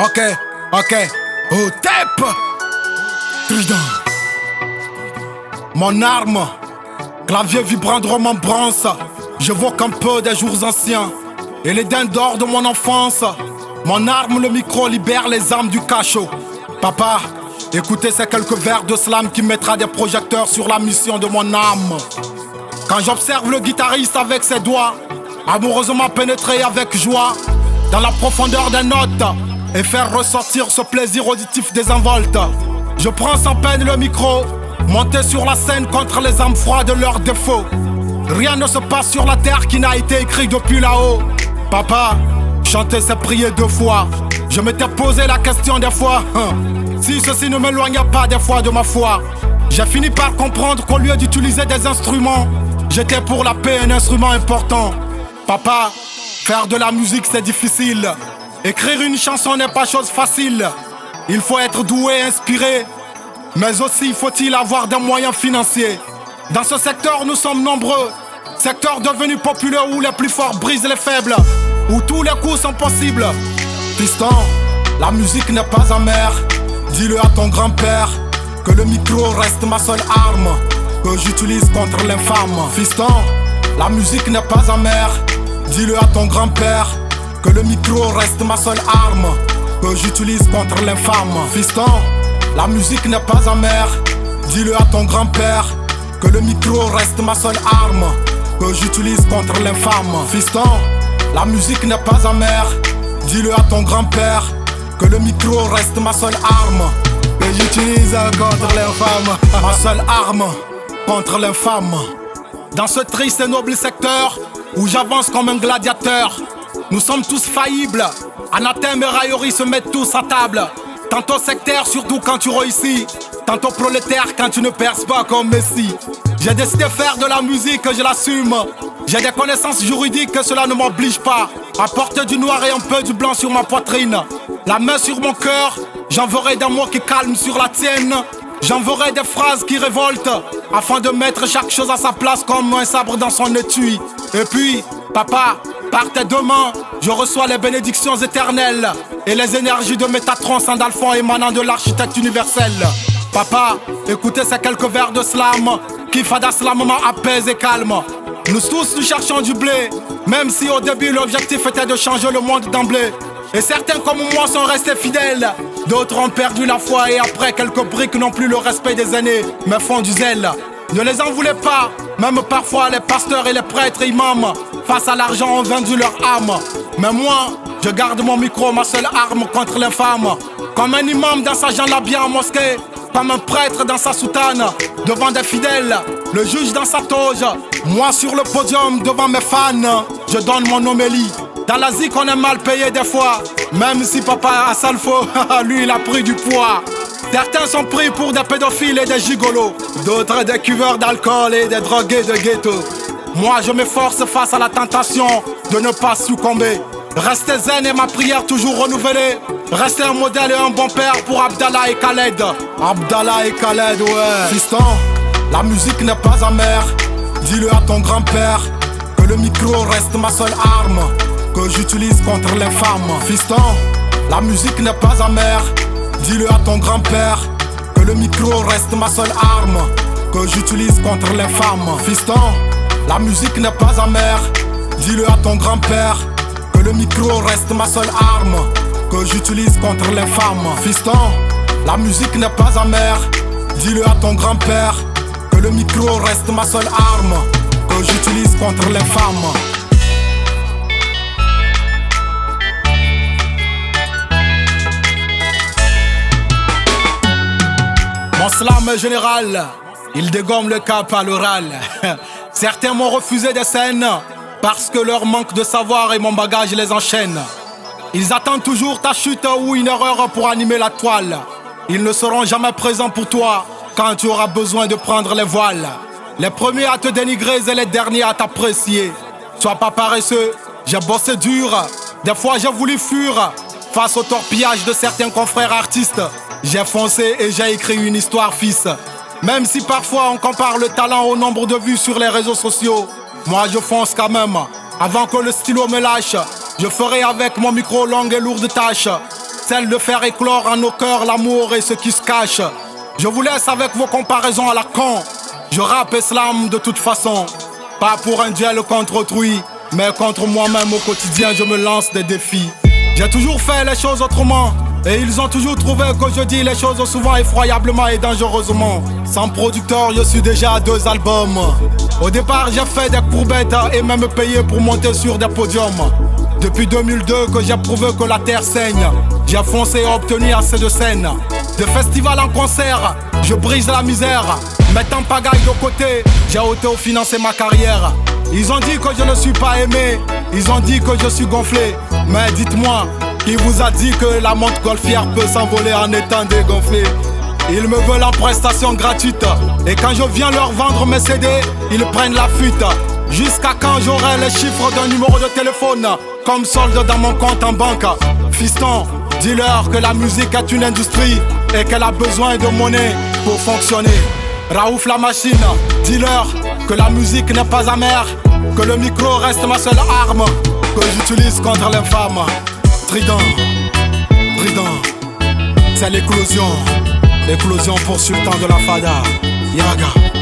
Ok, au TEP. Trident. Mon arme, clavier vibrant de remembrance. J'évoque un peu des jours anciens et les dents d'or de mon enfance. Mon arme, le micro, libère les âmes du cachot. Papa, écoutez ces quelques vers de slam qui mettra des projecteurs sur la mission de mon âme. Quand j'observe le guitariste avec ses doigts, amoureusement pénétré avec joie dans la profondeur des notes et faire ressortir ce plaisir auditif désinvolte, je prends sans peine le micro, monter sur la scène contre les âmes froides de leurs défauts. Rien ne se passe sur la terre qui n'a été écrit depuis là-haut. Papa, chanter c'est prier deux fois. Je m'étais posé la question des fois, si ceci ne m'éloignait pas des fois de ma foi. J'ai fini par comprendre qu'au lieu d'utiliser des instruments, j'étais pour la paix un instrument important. Papa, faire de la musique c'est difficile. Écrire une chanson n'est pas chose facile. Il faut être doué, inspiré, mais aussi faut-il avoir des moyens financiers. Dans ce secteur nous sommes nombreux, secteur devenu populaire où les plus forts brisent les faibles, où tous les coups sont possibles. Fiston, la musique n'est pas amère. Dis-le à ton grand-père que le micro reste ma seule arme que j'utilise contre l'infâme. Fiston, la musique n'est pas amère. Dis-le à ton grand-père que le micro reste ma seule arme que j'utilise contre l'infâme. Fiston, la musique n'est pas amère. Dis-le à ton grand-père que le micro reste ma seule arme que j'utilise contre l'infâme. Fiston, la musique n'est pas amère. Dis-le à ton grand-père que le micro reste ma seule arme que j'utilise contre l'infâme. Ma seule arme contre l'infâme. Dans ce triste et noble secteur où j'avance comme un gladiateur, nous sommes tous faillibles. Anathème et raillerie se mettent tous à table. Tantôt sectaire, surtout quand tu réussis. Tantôt prolétaire quand tu ne perces pas comme Messi. J'ai décidé de faire de la musique, je l'assume. J'ai des connaissances juridiques, cela ne m'oblige pas à porter du noir et un peu du blanc sur ma poitrine. La main sur mon cœur, j'enverrai des mots qui calment sur la tienne. J'enverrai des phrases qui révoltent afin de mettre chaque chose à sa place comme un sabre dans son étui. Et puis, papa, par tes deux mains, je reçois les bénédictions éternelles et les énergies de Métatron Sandalphon émanant de l'architecte universel. Papa, écoutez ces quelques vers de slam qui fadaslamement apaise et calme. Nous tous nous cherchons du blé, même si au début l'objectif était de changer le monde d'emblée. Et certains comme moi sont restés fidèles, d'autres ont perdu la foi et après quelques briques n'ont plus le respect des aînés, mais font du zèle. Ne les en voulez pas, même parfois les pasteurs et les prêtres imams face à l'argent ont vendu leur âme. Mais moi, je garde mon micro, ma seule arme contre l'infâme. Comme un imam dans sa jalabia en mosquée, comme un prêtre dans sa soutane, devant des fidèles, le juge dans sa toge. Moi sur le podium devant mes fans, je donne mon homélie. Dans la zik on est mal payé des fois, même si papa a Salfo, lui il a pris du poids. Certains sont pris pour des pédophiles et des gigolos, d'autres des cuveurs d'alcool et des drogués de ghetto. Moi je m'efforce face à la tentation de ne pas succomber. Rester zen et ma prière toujours renouvelée. Rester un modèle et un bon père pour Abdallah et Khaled. Abdallah et Khaled, ouais. Fiston, la musique n'est pas amère. Dis-le à ton grand-père que le micro reste ma seule arme que j'utilise contre l'infâme. Fiston, la musique n'est pas amère. Dis-le à ton grand-père que le micro reste ma seule arme que j'utilise contre l'infâme. Fiston, la musique n'est pas amère. Dis-le à ton grand-père que le micro reste ma seule arme que j'utilise contre l'infâme. Fiston, la musique n'est pas amère. Dis-le à ton grand-père que le micro reste ma seule arme que j'utilise contre l'infâme. Mon slam est général, il dégomme le cap à l'oral. Certains m'ont refusé des scènes parce que leur manque de savoir et mon bagage les enchaîne. Ils attendent toujours ta chute ou une erreur pour animer la toile. Ils ne seront jamais présents pour toi quand tu auras besoin de prendre les voiles. Les premiers à te dénigrer et les derniers à t'apprécier. Sois pas paresseux, j'ai bossé dur. Des fois j'ai voulu fuir face au torpillage de certains confrères artistes. J'ai foncé et j'ai écrit une histoire, fils. Même si parfois on compare le talent au nombre de vues sur les réseaux sociaux, moi je fonce quand même. Avant que le stylo me lâche, je ferai avec mon micro longue et lourde tâche celle de faire éclore en nos cœurs l'amour et ce qui se cache. Je vous laisse avec vos comparaisons à la con. Je rappe et slam de toute façon, pas pour un duel contre autrui, mais contre moi-même au quotidien je me lance des défis. J'ai toujours fait les choses autrement, et ils ont toujours trouvé que je dis les choses souvent effroyablement et dangereusement. Sans producteur, je suis déjà à 2 albums. Au départ, j'ai fait des courbettes et même payé pour monter sur des podiums. Depuis 2002 que j'ai prouvé que la terre saigne, j'ai foncé et obtenu assez de scènes. De festival en concert, je brise la misère. Mettant pagaille de côté, j'ai auto-financé ma carrière. Ils ont dit que je ne suis pas aimé, ils ont dit que je suis gonflé. Mais dites-moi, qui vous a dit que la montre golfière peut s'envoler en étant dégonflée? Ils me veulent en prestation gratuite, et quand je viens leur vendre mes CD, ils prennent la fuite. Jusqu'à quand j'aurai les chiffres d'un numéro de téléphone comme solde dans mon compte en banque? Fiston, dis-leur que la musique est une industrie et qu'elle a besoin de monnaie pour fonctionner. Raouf la machine, dis-leur que la musique n'est pas amère, que le micro reste ma seule arme, que j'utilise contre l'infâme. Trident, c'est l'éclosion, l'éclosion pour Sultan de la Fada, Yaga.